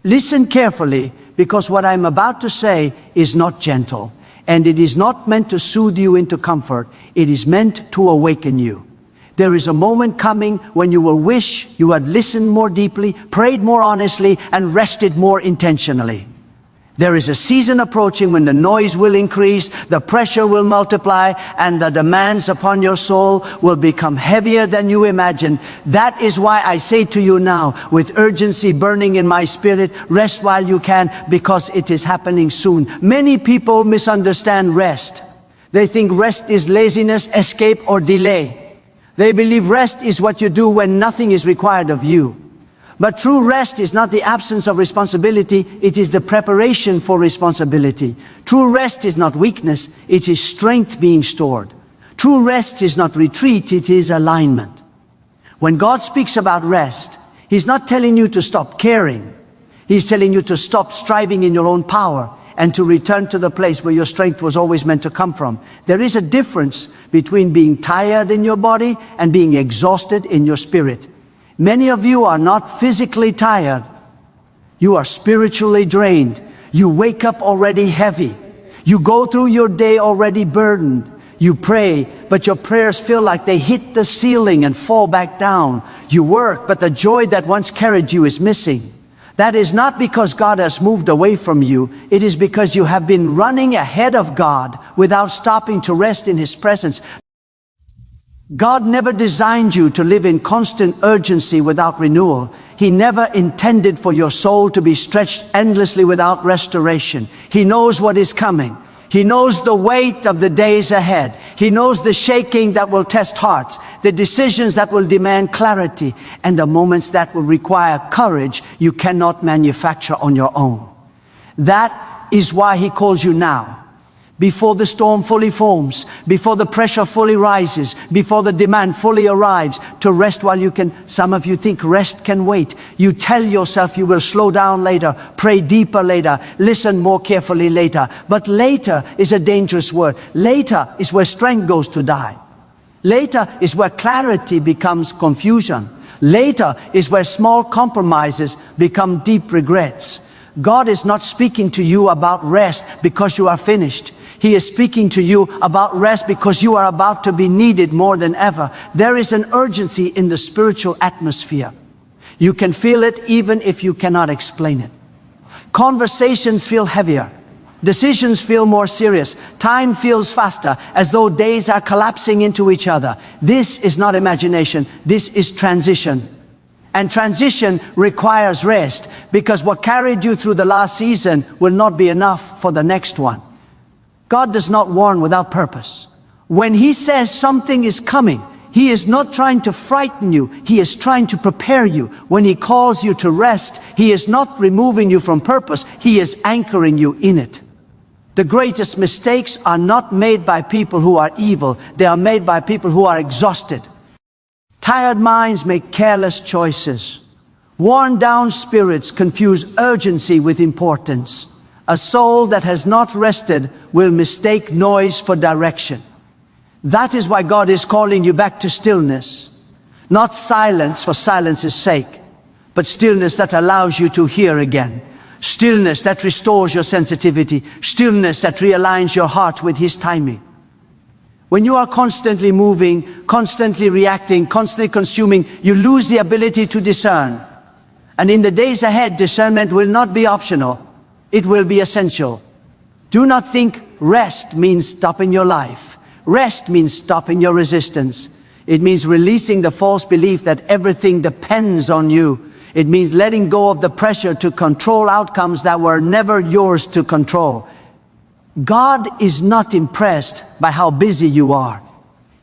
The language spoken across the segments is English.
Listen carefully, because what I'm about to say is not gentle, and it is not meant to soothe you into comfort. It is meant to awaken you. There is a moment coming when you will wish you had listened more deeply, prayed more honestly, and rested more intentionally. There is a season approaching when the noise will increase, the pressure will multiply, and the demands upon your soul will become heavier than you imagined. That is why I say to you now, with urgency burning in my spirit, rest while you can, because it is happening soon. Many people misunderstand rest. They think rest is laziness, escape, or delay. They believe rest is what you do when nothing is required of you. But true rest is not the absence of responsibility, it is the preparation for responsibility. True rest is not weakness, it is strength being stored. True rest is not retreat, it is alignment. When God speaks about rest, He's not telling you to stop caring. He's telling you to stop striving in your own power and to return to the place where your strength was always meant to come from. There is a difference between being tired in your body and being exhausted in your spirit. Many of you are not physically tired. You are spiritually drained. You wake up already heavy. You go through your day already burdened. You pray, but your prayers feel like they hit the ceiling and fall back down. You work, but the joy that once carried you is missing. That is not because God has moved away from you. It is because you have been running ahead of God without stopping to rest in His presence. God never designed you to live in constant urgency without renewal. He never intended for your soul to be stretched endlessly without restoration. He knows what is coming. He knows the weight of the days ahead. He knows the shaking that will test hearts, the decisions that will demand clarity, and the moments that will require courage you cannot manufacture on your own. That is why He calls you now. Before the storm fully forms, before the pressure fully rises, before the demand fully arrives, to rest while you can. Some of you think rest can wait. You tell yourself you will slow down later, pray deeper later, listen more carefully later. But later is a dangerous word. Later is where strength goes to die. Later is where clarity becomes confusion. Later is where small compromises become deep regrets. God is not speaking to you about rest because you are finished. He is speaking to you about rest because you are about to be needed more than ever. There is an urgency in the spiritual atmosphere. You can feel it even if you cannot explain it. Conversations feel heavier. Decisions feel more serious. Time feels faster, as though days are collapsing into each other. This is not imagination. This is transition. And transition requires rest, because what carried you through the last season will not be enough for the next one. God does not warn without purpose. When He says something is coming, He is not trying to frighten you. He is trying to prepare you. When He calls you to rest, He is not removing you from purpose. He is anchoring you in it. The greatest mistakes are not made by people who are evil. They are made by people who are exhausted. Tired minds make careless choices. Worn down spirits confuse urgency with importance. A soul that has not rested will mistake noise for direction. That is why God is calling you back to stillness. Not silence for silence's sake, but stillness that allows you to hear again. Stillness that restores your sensitivity. Stillness that realigns your heart with His timing. When you are constantly moving, constantly reacting, constantly consuming, you lose the ability to discern. And in the days ahead, discernment will not be optional. It will be essential. Do not think rest means stopping your life. Rest means stopping your resistance. It means releasing the false belief that everything depends on you. It means letting go of the pressure to control outcomes that were never yours to control. God is not impressed by how busy you are.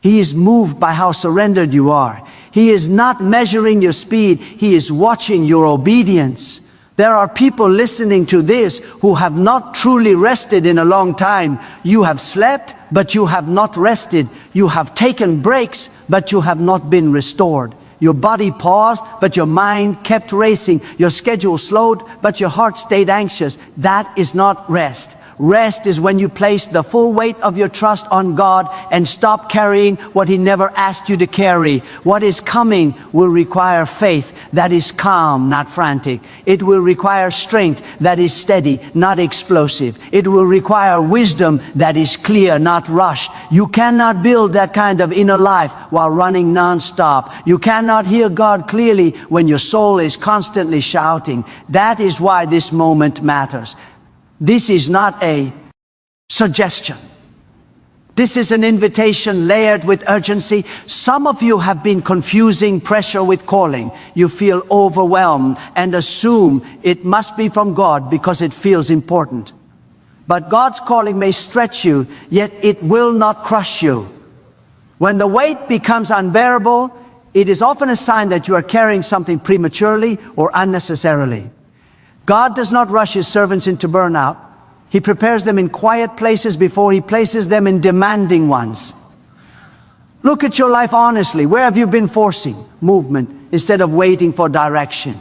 He is moved by how surrendered you are. He is not measuring your speed. He is watching your obedience. There are people listening to this who have not truly rested in a long time. You have slept, but you have not rested. You have taken breaks, but you have not been restored. Your body paused, but your mind kept racing. Your schedule slowed, but your heart stayed anxious. That is not rest. Rest is when you place the full weight of your trust on God and stop carrying what He never asked you to carry. What is coming will require faith that is calm, not frantic. It will require strength that is steady, not explosive. It will require wisdom that is clear, not rushed. You cannot build that kind of inner life while running non-stop. You cannot hear God clearly when your soul is constantly shouting. That is why this moment matters. This is not a suggestion. This is an invitation layered with urgency. Some of you have been confusing pressure with calling. You feel overwhelmed and assume it must be from God because it feels important. But God's calling may stretch you, yet it will not crush you. When the weight becomes unbearable, it is often a sign that you are carrying something prematurely or unnecessarily. God does not rush His servants into burnout. He prepares them in quiet places before He places them in demanding ones. Look at your life honestly. Where have you been forcing movement instead of waiting for direction?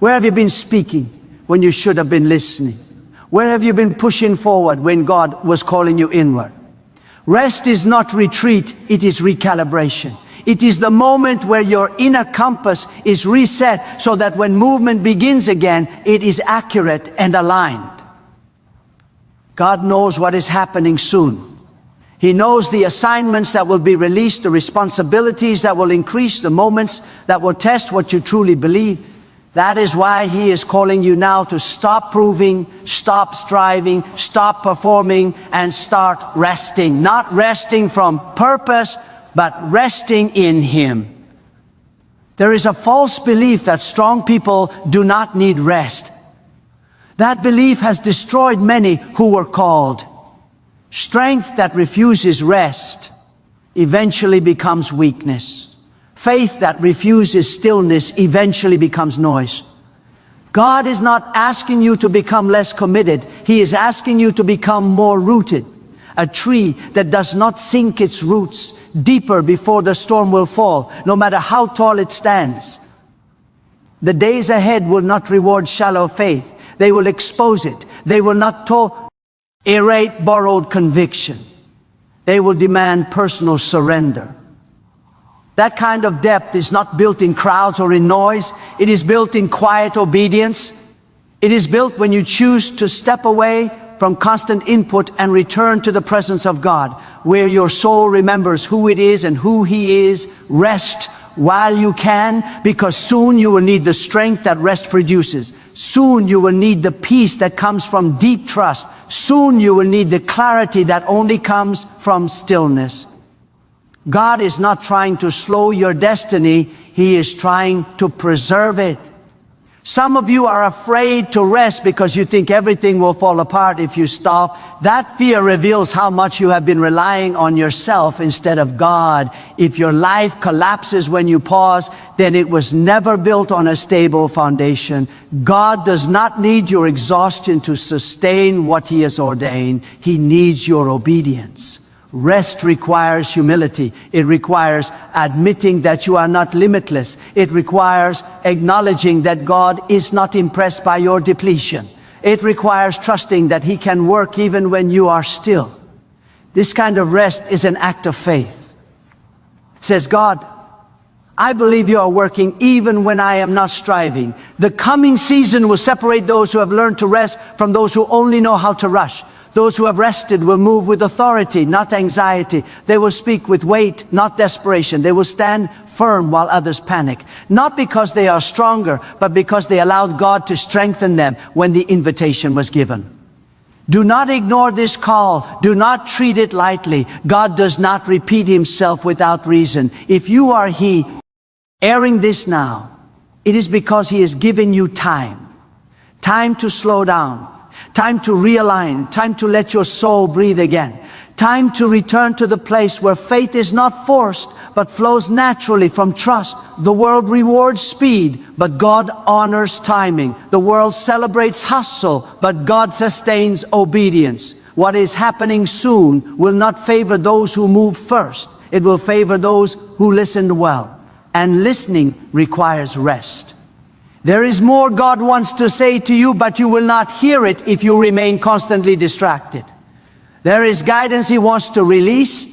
Where have you been speaking when you should have been listening? Where have you been pushing forward when God was calling you inward? Rest is not retreat, it is recalibration. It is the moment where your inner compass is reset so that when movement begins again, it is accurate and aligned. God knows what is happening soon. He knows the assignments that will be released, the responsibilities that will increase, the moments that will test what you truly believe. That is why He is calling you now to stop proving, stop striving, stop performing, and start resting. Not resting from purpose, but resting in Him. There is a false belief that strong people do not need rest. That belief has destroyed many who were called. Strength that refuses rest eventually becomes weakness. Faith that refuses stillness eventually becomes noise. God is not asking you to become less committed. He is asking you to become more rooted. A tree that does not sink its roots deeper before the storm will fall, no matter how tall it stands. The days ahead will not reward shallow faith. They will expose it. They will not tolerate borrowed conviction. They will demand personal surrender. That kind of depth is not built in crowds or in noise. It is built in quiet obedience. It is built when you choose to step away from constant input and return to the presence of God, where your soul remembers who it is and who He is. Rest while you can, because soon you will need the strength that rest produces. Soon you will need the peace that comes from deep trust. Soon you will need the clarity that only comes from stillness. God is not trying to slow your destiny. He is trying to preserve it. Some of you are afraid to rest because you think everything will fall apart if you stop. That fear reveals how much you have been relying on yourself instead of God. If your life collapses when you pause, then it was never built on a stable foundation. God does not need your exhaustion to sustain what He has ordained. He needs your obedience. Rest requires humility. It requires admitting that you are not limitless. It requires acknowledging that God is not impressed by your depletion. It requires trusting that He can work even when you are still. This kind of rest is an act of faith. It says, God, I believe you are working even when I am not striving. The coming season will separate those who have learned to rest from those who only know how to rush. Those who have rested will move with authority, not anxiety. They will speak with weight, not desperation. They will stand firm while others panic. Not because they are stronger, but because they allowed God to strengthen them when the invitation was given. Do not ignore this call. Do not treat it lightly. God does not repeat Himself without reason. If you are He airing this now, it is because He has given you time. Time to slow down. Time to realign, time to let your soul breathe again. Time to return to the place where faith is not forced, but flows naturally from trust. The world rewards speed, but God honors timing. The world celebrates hustle, but God sustains obedience. What is happening soon will not favor those who move first. It will favor those who listened well. And listening requires rest. There is more God wants to say to you, but you will not hear it if you remain constantly distracted. There is guidance He wants to release,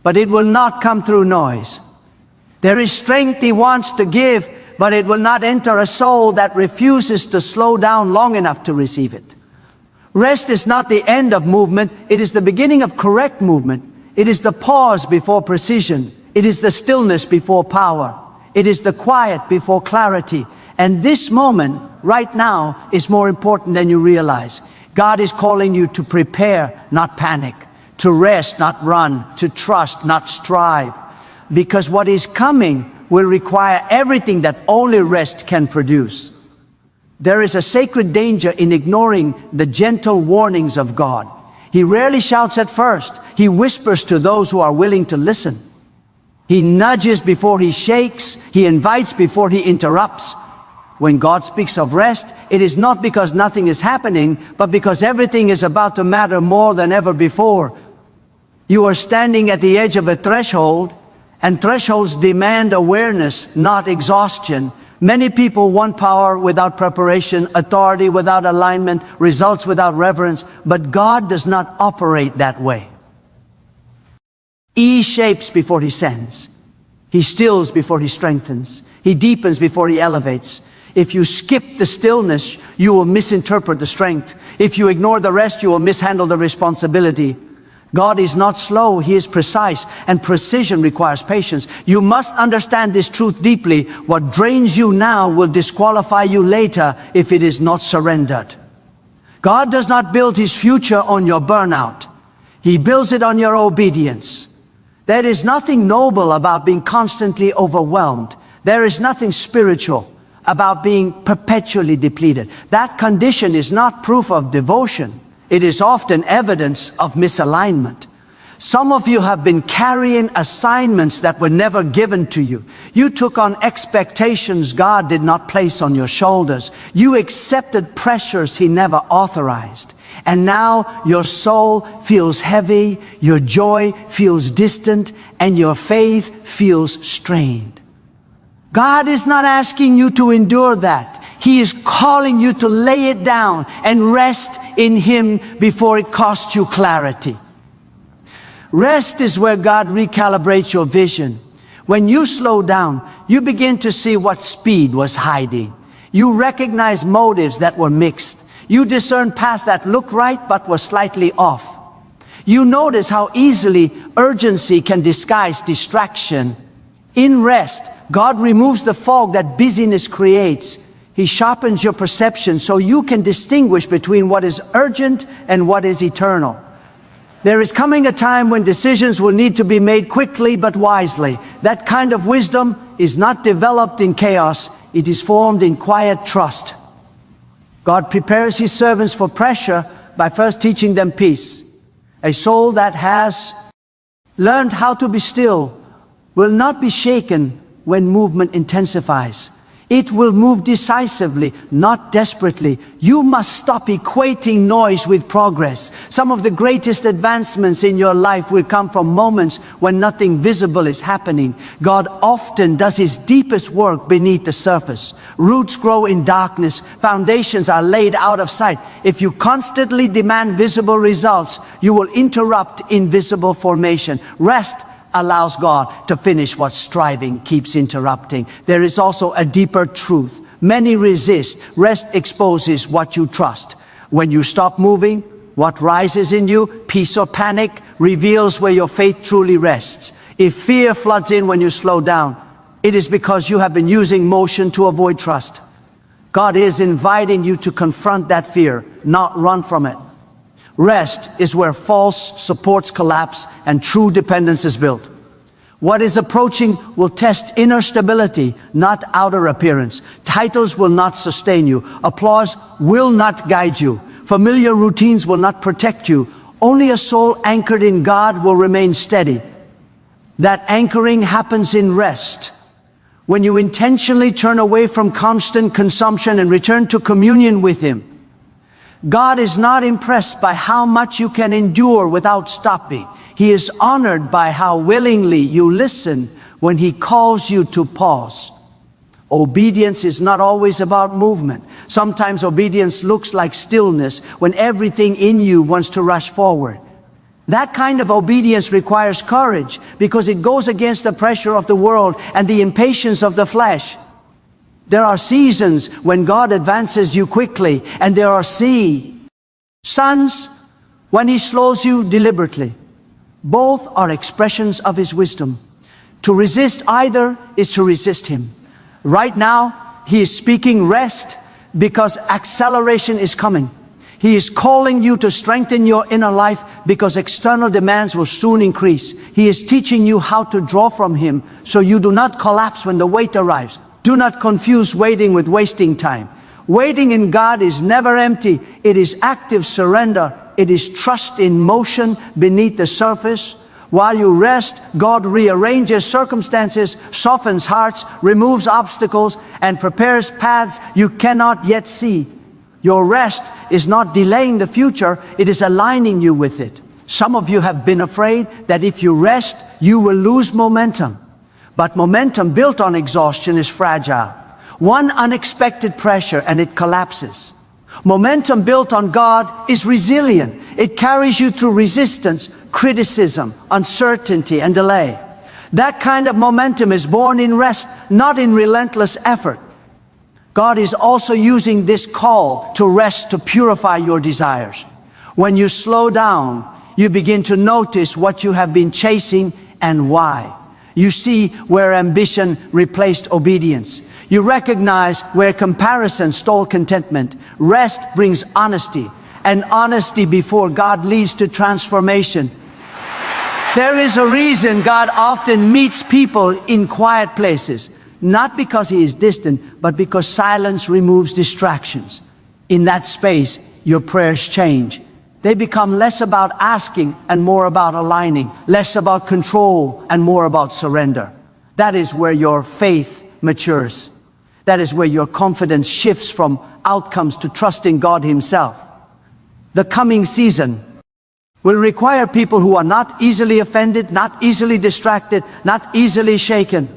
but it will not come through noise. There is strength He wants to give, but it will not enter a soul that refuses to slow down long enough to receive it. Rest is not the end of movement, it is the beginning of correct movement. It is the pause before precision. It is the stillness before power. It is the quiet before clarity. And this moment, right now, is more important than you realize. God is calling you to prepare, not panic, to rest, not run, to trust, not strive. Because what is coming will require everything that only rest can produce. There is a sacred danger in ignoring the gentle warnings of God. He rarely shouts at first. He whispers to those who are willing to listen. He nudges before He shakes. He invites before He interrupts. When God speaks of rest, it is not because nothing is happening, but because everything is about to matter more than ever before. You are standing at the edge of a threshold, and thresholds demand awareness, not exhaustion. Many people want power without preparation, authority without alignment, results without reverence, but God does not operate that way. He shapes before He sends. He stills before He strengthens. He deepens before He elevates. If you skip the stillness, you will misinterpret the strength. If you ignore the rest, you will mishandle the responsibility. God is not slow, He is precise, and precision requires patience. You must understand this truth deeply. What drains you now will disqualify you later if it is not surrendered. God does not build His future on your burnout. He builds it on your obedience. There is nothing noble about being constantly overwhelmed. There is nothing spiritual about being perpetually depleted. That condition is not proof of devotion. It is often evidence of misalignment. Some of you have been carrying assignments that were never given to you. You took on expectations God did not place on your shoulders. You accepted pressures He never authorized. And now your soul feels heavy, your joy feels distant, and your faith feels strained. God is not asking you to endure that. He is calling you to lay it down and rest in Him before it costs you clarity. Rest is where God recalibrates your vision. When you slow down, you begin to see what speed was hiding. You recognize motives that were mixed. You discern paths that looked right but were slightly off. You notice how easily urgency can disguise distraction. In rest, God removes the fog that busyness creates. He sharpens your perception so you can distinguish between what is urgent and what is eternal. There is coming a time when decisions will need to be made quickly but wisely. That kind of wisdom is not developed in chaos. It is formed in quiet trust. God prepares His servants for pressure by first teaching them peace. A soul that has learned how to be still will not be shaken when movement intensifies. It will move decisively, not desperately. You must stop equating noise with progress. Some of the greatest advancements in your life will come from moments when nothing visible is happening. God often does His deepest work beneath the surface. Roots grow in darkness. Foundations are laid out of sight. If you constantly demand visible results, you will interrupt invisible formation. Rest allows God to finish what striving keeps interrupting. There is also a deeper truth. Many resist. Rest exposes what you trust. When you stop moving, what rises in you, peace or panic, reveals where your faith truly rests. If fear floods in when you slow down, it is because you have been using motion to avoid trust. God is inviting you to confront that fear, not run from it. Rest is where false supports collapse and true dependence is built. What is approaching will test inner stability, not outer appearance. Titles will not sustain you. Applause will not guide you. Familiar routines will not protect you. Only a soul anchored in God will remain steady. That anchoring happens in rest. When you intentionally turn away from constant consumption and return to communion with Him. God is not impressed by how much you can endure without stopping. He is honored by how willingly you listen when He calls you to pause. Obedience is not always about movement. Sometimes obedience looks like stillness when everything in you wants to rush forward. That kind of obedience requires courage because it goes against the pressure of the world and the impatience of the flesh. There are seasons when God advances you quickly, and there are seasons when He slows you deliberately. Both are expressions of His wisdom. To resist either is to resist Him. Right now, He is speaking rest because acceleration is coming. He is calling you to strengthen your inner life because external demands will soon increase. He is teaching you how to draw from Him so you do not collapse when the weight arrives. Do not confuse waiting with wasting time. Waiting in God is never empty. It is active surrender. It is trust in motion beneath the surface. While you rest, God rearranges circumstances, softens hearts, removes obstacles, and prepares paths you cannot yet see. Your rest is not delaying the future, it is aligning you with it. Some of you have been afraid that if you rest, you will lose momentum. But momentum built on exhaustion is fragile. One unexpected pressure and it collapses. Momentum built on God is resilient. It carries you through resistance, criticism, uncertainty, and delay. That kind of momentum is born in rest, not in relentless effort. God is also using this call to rest to purify your desires. When you slow down, you begin to notice what you have been chasing and why. You see where ambition replaced obedience. You recognize where comparison stole contentment. Rest brings honesty, and honesty before God leads to transformation. There is a reason God often meets people in quiet places. Not because He is distant, but because silence removes distractions. In that space, your prayers change. They become less about asking and more about aligning, less about control and more about surrender. That is where your faith matures. That is where your confidence shifts from outcomes to trusting God Himself. The coming season will require people who are not easily offended, not easily distracted, not easily shaken.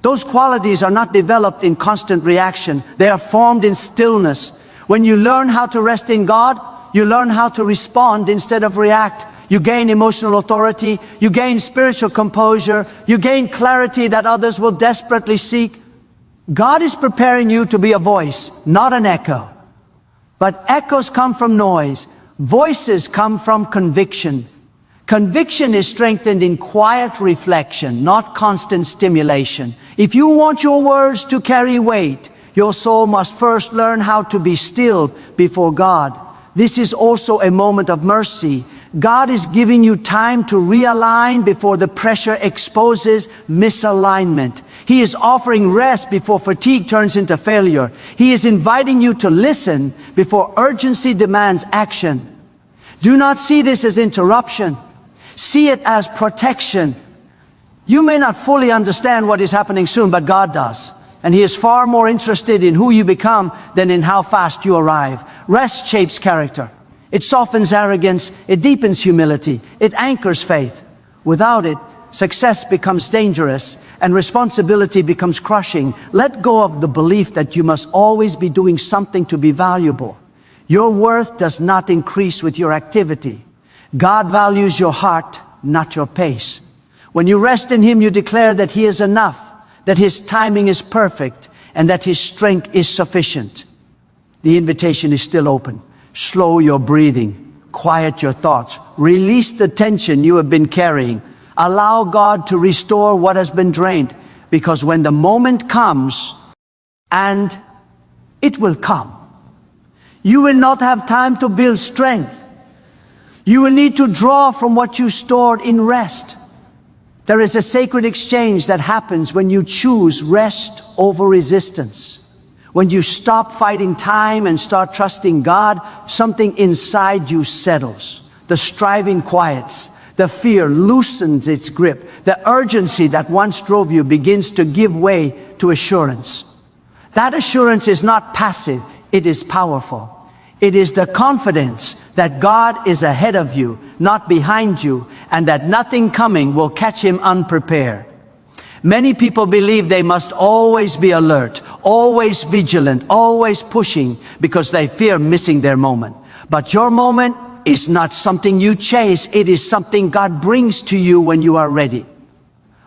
Those qualities are not developed in constant reaction. They are formed in stillness. When you learn how to rest in God, you learn how to respond instead of react. You gain emotional authority. You gain spiritual composure. You gain clarity that others will desperately seek. God is preparing you to be a voice, not an echo. But echoes come from noise. Voices come from conviction. Conviction is strengthened in quiet reflection, not constant stimulation. If you want your words to carry weight, your soul must first learn how to be still before God. This is also a moment of mercy. God is giving you time to realign before the pressure exposes misalignment. He is offering rest before fatigue turns into failure. He is inviting you to listen before urgency demands action. Do not see this as interruption. See it as protection. You may not fully understand what is happening soon, but God does. And He is far more interested in who you become than in how fast you arrive. Rest shapes character. It softens arrogance. It deepens humility. It anchors faith. Without it, success becomes dangerous and responsibility becomes crushing. Let go of the belief that you must always be doing something to be valuable. Your worth does not increase with your activity. God values your heart, not your pace. When you rest in Him, you declare that He is enough, that His timing is perfect, and that His strength is sufficient. The invitation is still open. Slow your breathing. Quiet your thoughts. Release the tension you have been carrying. Allow God to restore what has been drained. Because when the moment comes, and it will come, you will not have time to build strength. You will need to draw from what you stored in rest. There is a sacred exchange that happens when you choose rest over resistance. When you stop fighting time and start trusting God, something inside you settles. The striving quiets. The fear loosens its grip. The urgency that once drove you begins to give way to assurance. That assurance is not passive, it is powerful. It is the confidence that God is ahead of you, not behind you, and that nothing coming will catch Him unprepared. Many people believe they must always be alert, always vigilant, always pushing because they fear missing their moment. But your moment is not something you chase. It is something God brings to you when you are ready.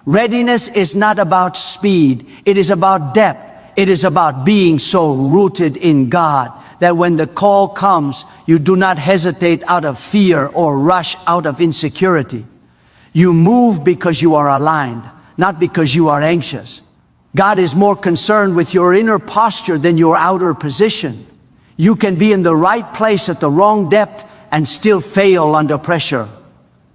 Readiness is not about speed. It is about depth. It is about being so rooted in God that when the call comes, you do not hesitate out of fear or rush out of insecurity. You move because you are aligned, not because you are anxious. God is more concerned with your inner posture than your outer position. You can be in the right place at the wrong depth and still fail under pressure.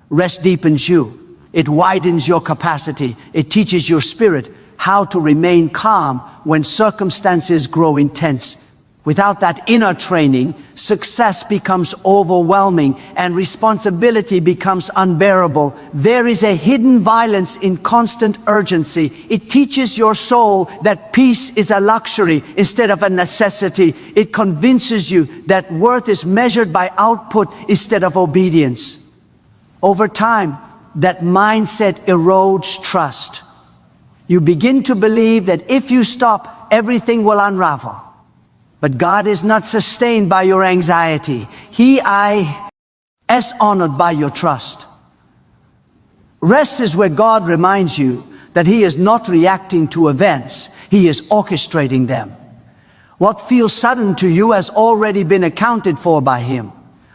Rest deepens you. It widens your capacity. It teaches your spirit how to remain calm when circumstances grow intense. Without that inner training, success becomes overwhelming and responsibility becomes unbearable. There is a hidden violence in constant urgency. It teaches your soul that peace is a luxury instead of a necessity. It convinces you that worth is measured by output instead of obedience. Over time, that mindset erodes trust. You begin to believe that if you stop, everything will unravel. But God is not sustained by your anxiety. He is honored by your trust. Rest is where God reminds you that He is not reacting to events. He is orchestrating them. What feels sudden to you has already been accounted for by Him.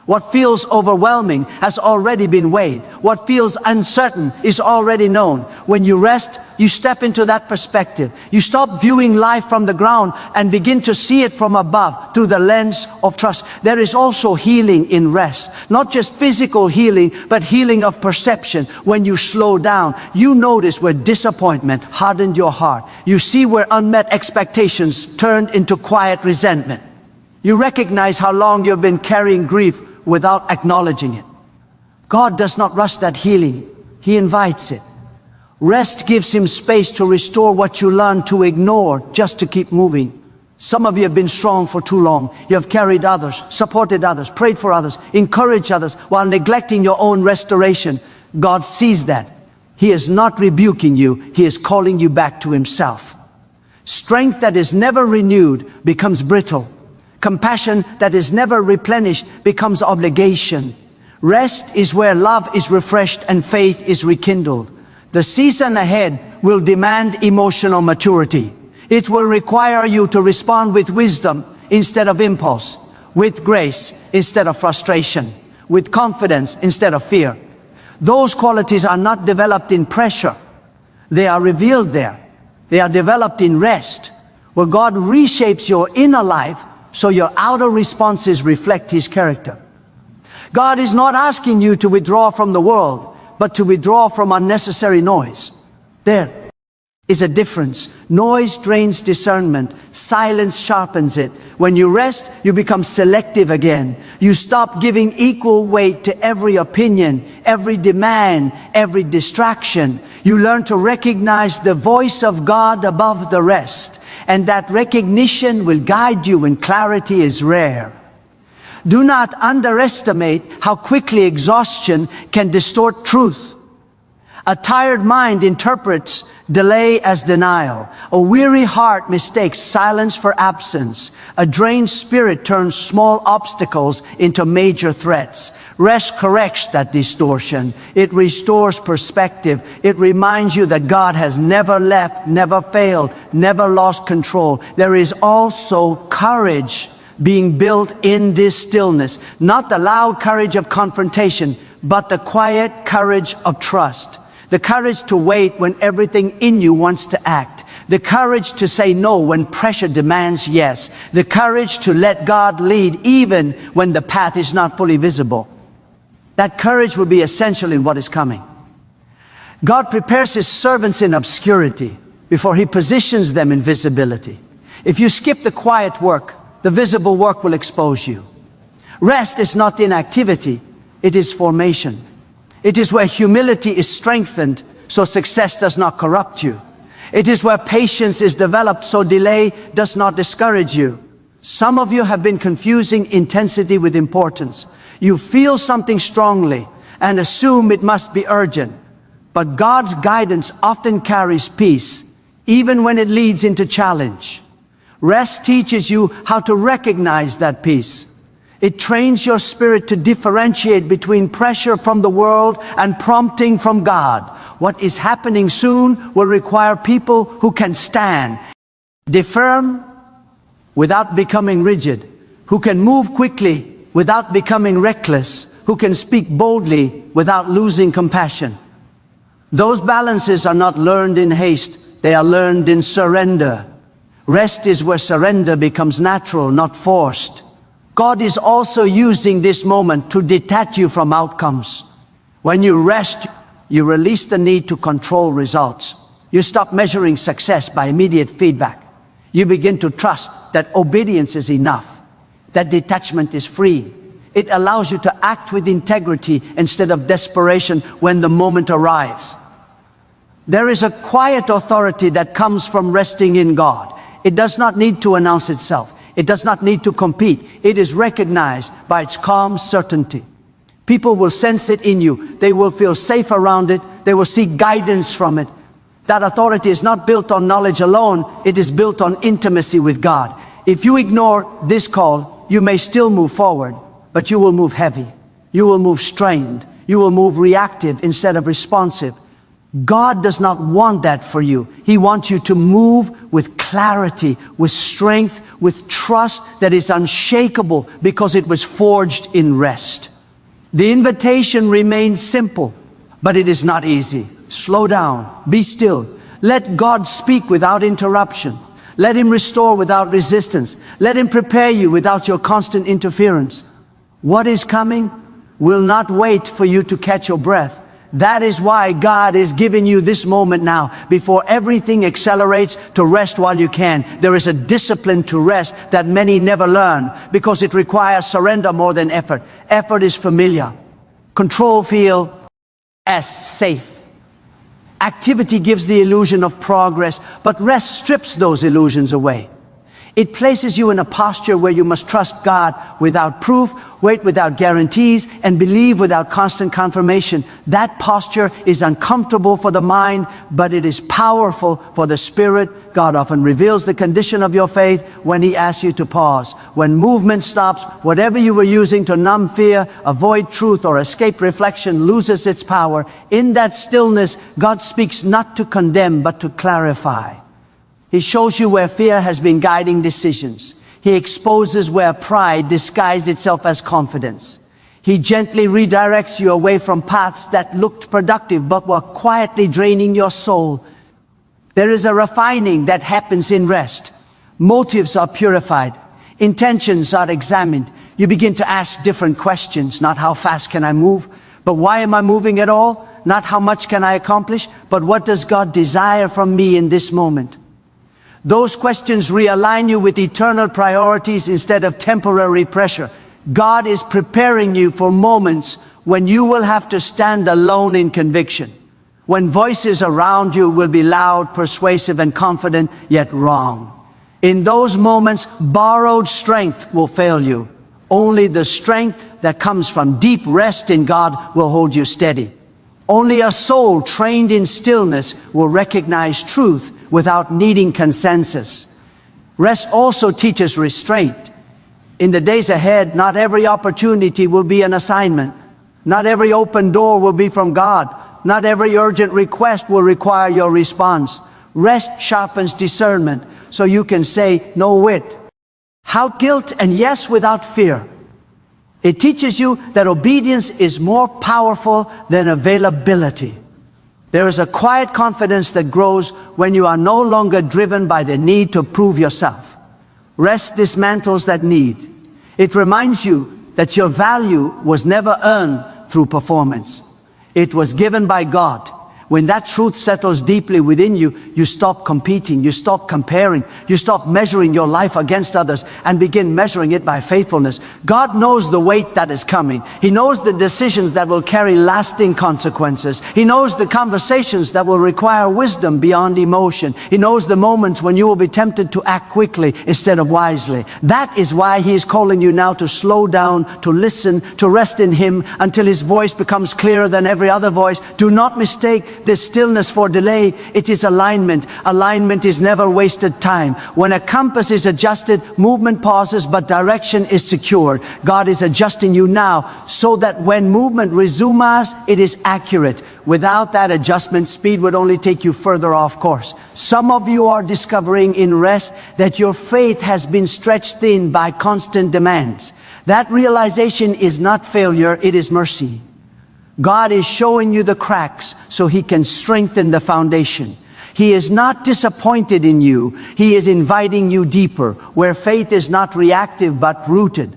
What feels overwhelming has already been weighed. What feels uncertain is already known. When you rest, you step into that perspective. You stop viewing life from the ground and begin to see it from above through the lens of trust. There is also healing in rest. Not just physical healing, but healing of perception. When you slow down, you notice where disappointment hardened your heart. You see where unmet expectations turned into quiet resentment. You recognize how long you've been carrying grief without acknowledging it. God does not rush that healing. He invites it. Rest gives Him space to restore what you learned to ignore just to keep moving. Some of you have been strong for too long. You have carried others, supported others, prayed for others, encouraged others while neglecting your own restoration. God sees that. He is not rebuking you. He is calling you back to Himself. Strength that is never renewed becomes brittle. Compassion that is never replenished becomes obligation. Rest is where love is refreshed and faith is rekindled. The season ahead will demand emotional maturity. It will require you to respond with wisdom instead of impulse, with grace instead of frustration, with confidence instead of fear. Those qualities are not developed in pressure. They are revealed there. They are developed in rest, where God reshapes your inner life so your outer responses reflect His character. God is not asking you to withdraw from the world, but to withdraw from unnecessary noise. There is a difference. Noise drains discernment. Silence sharpens it. When you rest, you become selective again. You stop giving equal weight to every opinion, every demand, every distraction. You learn to recognize the voice of God above the rest. And that recognition will guide you when clarity is rare. Do not underestimate how quickly exhaustion can distort truth. A tired mind interprets delay as denial. A weary heart mistakes silence for absence. A drained spirit turns small obstacles into major threats. Rest corrects that distortion. It restores perspective. It reminds you that God has never left, never failed, never lost control. There is also courage being built in this stillness. Not the loud courage of confrontation, but the quiet courage of trust. The courage to wait when everything in you wants to act. The courage to say no when pressure demands yes. The courage to let God lead even when the path is not fully visible. That courage will be essential in what is coming. God prepares His servants in obscurity before He positions them in visibility. If you skip the quiet work, the visible work will expose you. Rest is not inactivity, it is formation. It is where humility is strengthened so success does not corrupt you. It is where patience is developed so delay does not discourage you. Some of you have been confusing intensity with importance. You feel something strongly and assume it must be urgent. But God's guidance often carries peace, even when it leads into challenge. Rest teaches you how to recognize that peace. It trains your spirit to differentiate between pressure from the world and prompting from God. What is happening soon will require people who can stand, firm without becoming rigid, who can move quickly without becoming reckless, who can speak boldly without losing compassion. Those balances are not learned in haste, they are learned in surrender. Rest is where surrender becomes natural, not forced. God is also using this moment to detach you from outcomes. When you rest, you release the need to control results. You stop measuring success by immediate feedback. You begin to trust that obedience is enough, that detachment is free. It allows you to act with integrity instead of desperation when the moment arrives. There is a quiet authority that comes from resting in God. It does not need to announce itself. It does not need to compete. It is recognized by its calm certainty. People will sense it in you. They will feel safe around it. They will seek guidance from it. That authority is not built on knowledge alone. It is built on intimacy with God. If you ignore this call, you may still move forward, but you will move heavy. You will move strained. You will move reactive instead of responsive. God does not want that for you. He wants you to move with clarity, with strength, with trust that is unshakable because it was forged in rest. The invitation remains simple, but it is not easy. Slow down, be still. Let God speak without interruption. Let Him restore without resistance. Let Him prepare you without your constant interference. What is coming will not wait for you to catch your breath. That is why God is giving you this moment now. Before everything accelerates, to rest while you can. There is a discipline to rest that many never learn because it requires surrender more than effort. Effort is familiar. Control feels as safe. Activity gives the illusion of progress, but rest strips those illusions away. It places you in a posture where you must trust God without proof, wait without guarantees, and believe without constant confirmation. That posture is uncomfortable for the mind, but it is powerful for the spirit. God often reveals the condition of your faith when He asks you to pause. When movement stops, whatever you were using to numb fear, avoid truth, or escape reflection loses its power. In that stillness, God speaks not to condemn, but to clarify. He shows you where fear has been guiding decisions. He exposes where pride disguised itself as confidence. He gently redirects you away from paths that looked productive but were quietly draining your soul. There is a refining that happens in rest. Motives are purified. Intentions are examined. You begin to ask different questions. Not how fast can I move, but why am I moving at all? Not how much can I accomplish, but what does God desire from me in this moment? Those questions realign you with eternal priorities instead of temporary pressure. God is preparing you for moments when you will have to stand alone in conviction. When voices around you will be loud, persuasive, and confident, yet wrong. In those moments, borrowed strength will fail you. Only the strength that comes from deep rest in God will hold you steady. Only a soul trained in stillness will recognize truth without needing consensus. Rest also teaches restraint. In the days ahead, not every opportunity will be an assignment. Not every open door will be from God. Not every urgent request will require your response. Rest sharpens discernment so you can say no wit. How guilt and yes without fear. It teaches you that obedience is more powerful than availability. There is a quiet confidence that grows when you are no longer driven by the need to prove yourself. Rest dismantles that need. It reminds you that your value was never earned through performance. It was given by God. When that truth settles deeply within you, you stop competing, you stop comparing, you stop measuring your life against others and begin measuring it by faithfulness. God knows the weight that is coming. He knows the decisions that will carry lasting consequences. He knows the conversations that will require wisdom beyond emotion. He knows the moments when you will be tempted to act quickly instead of wisely. That is why He is calling you now to slow down, to listen, to rest in Him until His voice becomes clearer than every other voice. Do not mistake this stillness for delay, it is alignment. Alignment is never wasted time. When a compass is adjusted, movement pauses, but direction is secured. God is adjusting you now so that when movement resumes, it is accurate. Without that adjustment, speed would only take you further off course. Some of you are discovering in rest that your faith has been stretched thin by constant demands. That realization is not failure, it is mercy. God is showing you the cracks so He can strengthen the foundation. He is not disappointed in you. He is inviting you deeper, where faith is not reactive but rooted.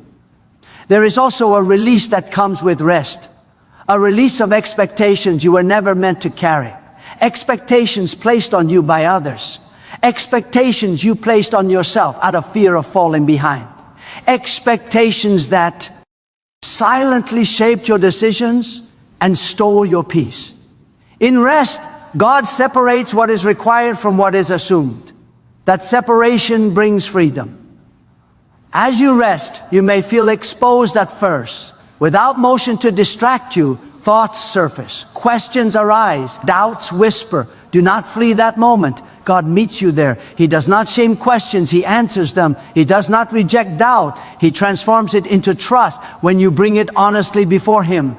There is also a release that comes with rest. A release of expectations you were never meant to carry. Expectations placed on you by others. Expectations you placed on yourself out of fear of falling behind. Expectations that silently shaped your decisions and stole your peace. In rest, God separates what is required from what is assumed. That separation brings freedom. As you rest, you may feel exposed at first. Without motion to distract you, thoughts surface, questions arise, doubts whisper. Do not flee that moment. God meets you there. He does not shame questions, He answers them. He does not reject doubt. He transforms it into trust when you bring it honestly before Him.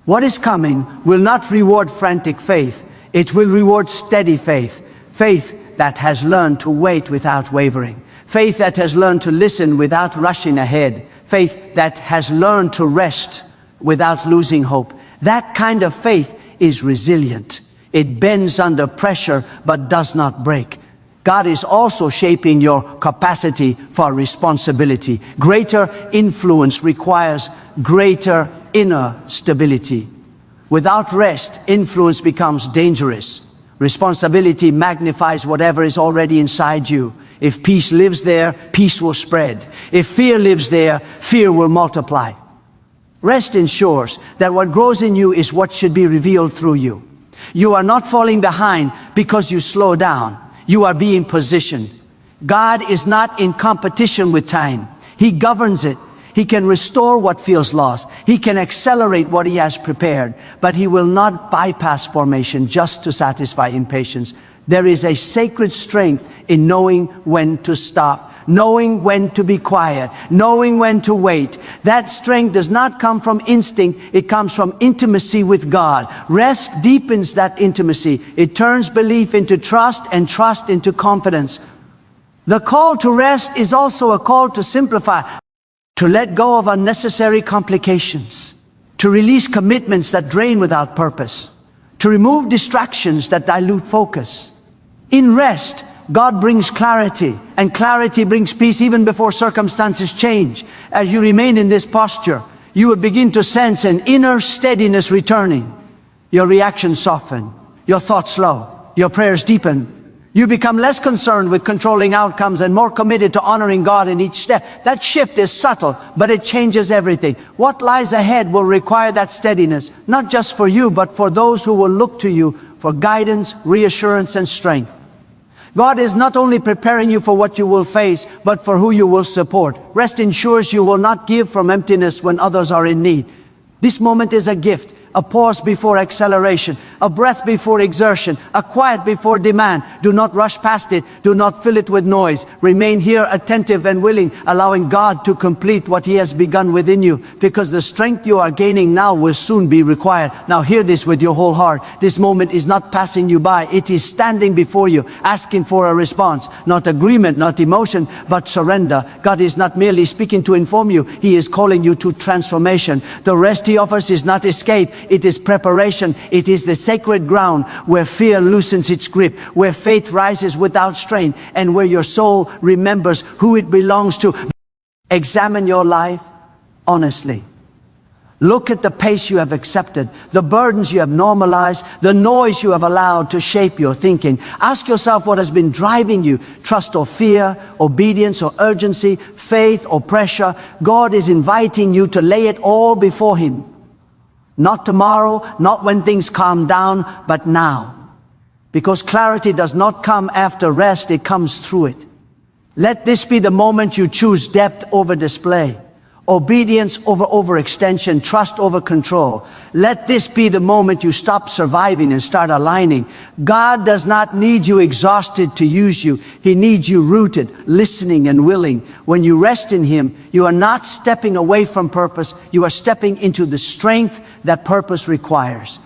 What is coming will not reward frantic faith. It will reward steady faith. Faith that has learned to wait without wavering. Faith that has learned to listen without rushing ahead. Faith that has learned to rest without losing hope. That kind of faith is resilient. It bends under pressure but does not break. God is also shaping your capacity for responsibility. Greater influence requires greater inner stability. Without rest, influence becomes dangerous. Responsibility magnifies whatever is already inside you. If peace lives there, peace will spread. If fear lives there, fear will multiply. Rest ensures that what grows in you is what should be revealed through you. You are not falling behind because you slow down. You are being positioned. God is not in competition with time. He governs it. He can restore what feels lost. He can accelerate what He has prepared. But He will not bypass formation just to satisfy impatience. There is a sacred strength in knowing when to stop, knowing when to be quiet, knowing when to wait. That strength does not come from instinct. It comes from intimacy with God. Rest deepens that intimacy. It turns belief into trust and trust into confidence. The call to rest is also a call to simplify. To let go of unnecessary complications, to release commitments that drain without purpose, to remove distractions that dilute focus. In rest, God brings clarity, and clarity brings peace even before circumstances change. As you remain in this posture, you will begin to sense an inner steadiness returning. Your reactions soften, your thoughts slow, your prayers deepen. You become less concerned with controlling outcomes and more committed to honoring God in each step. That shift is subtle, but it changes everything. What lies ahead will require that steadiness, not just for you, but for those who will look to you for guidance, reassurance, and strength. God is not only preparing you for what you will face, but for who you will support. Rest ensures you will not give from emptiness when others are in need. This moment is a gift. A pause before acceleration, a breath before exertion, a quiet before demand. Do not rush past it. Do not fill it with noise. Remain here attentive and willing, allowing God to complete what He has begun within you, because the strength you are gaining now will soon be required. Now hear this with your whole heart. This moment is not passing you by. It is standing before you, asking for a response. Not agreement, not emotion, but surrender. God is not merely speaking to inform you. He is calling you to transformation. The rest He offers is not escape. It is preparation. It is the sacred ground where fear loosens its grip, where faith rises without strain, and where your soul remembers who it belongs to. Examine your life honestly. Look at the pace you have accepted, the burdens you have normalized, the noise you have allowed to shape your thinking. Ask yourself what has been driving you: trust or fear, obedience or urgency, faith or pressure. God is inviting you to lay it all before Him. Not tomorrow, not when things calm down, but now. Because clarity does not come after rest, it comes through it. Let this be the moment you choose depth over display, Obedience over overextension, trust over control. Let this be the moment you stop surviving and start aligning. God does not need you exhausted to use you. He needs you rooted, listening, and willing. When you rest in Him, you are not stepping away from purpose. You are stepping into the strength that purpose requires.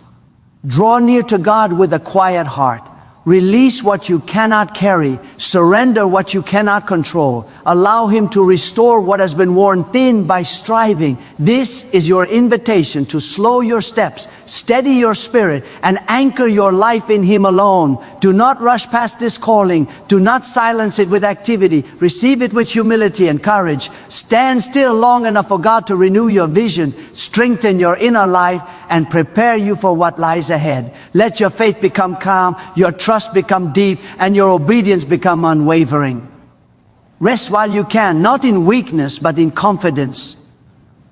Draw near to God with a quiet heart. Release what you cannot carry. Surrender what you cannot control. Allow Him to restore what has been worn thin by striving. This is your invitation to slow your steps, steady your spirit, and anchor your life in Him alone. Do not rush past this calling. Do not silence it with activity. Receive it with humility and courage. Stand still long enough for God to renew your vision, strengthen your inner life, and prepare you for what lies ahead. Let your faith become calm, your trust become deep, and your obedience become unwavering. Rest while you can, not in weakness, but in confidence,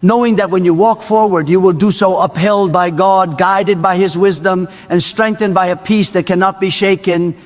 knowing that when you walk forward, you will do so upheld by God, guided by His wisdom, and strengthened by a peace that cannot be shaken.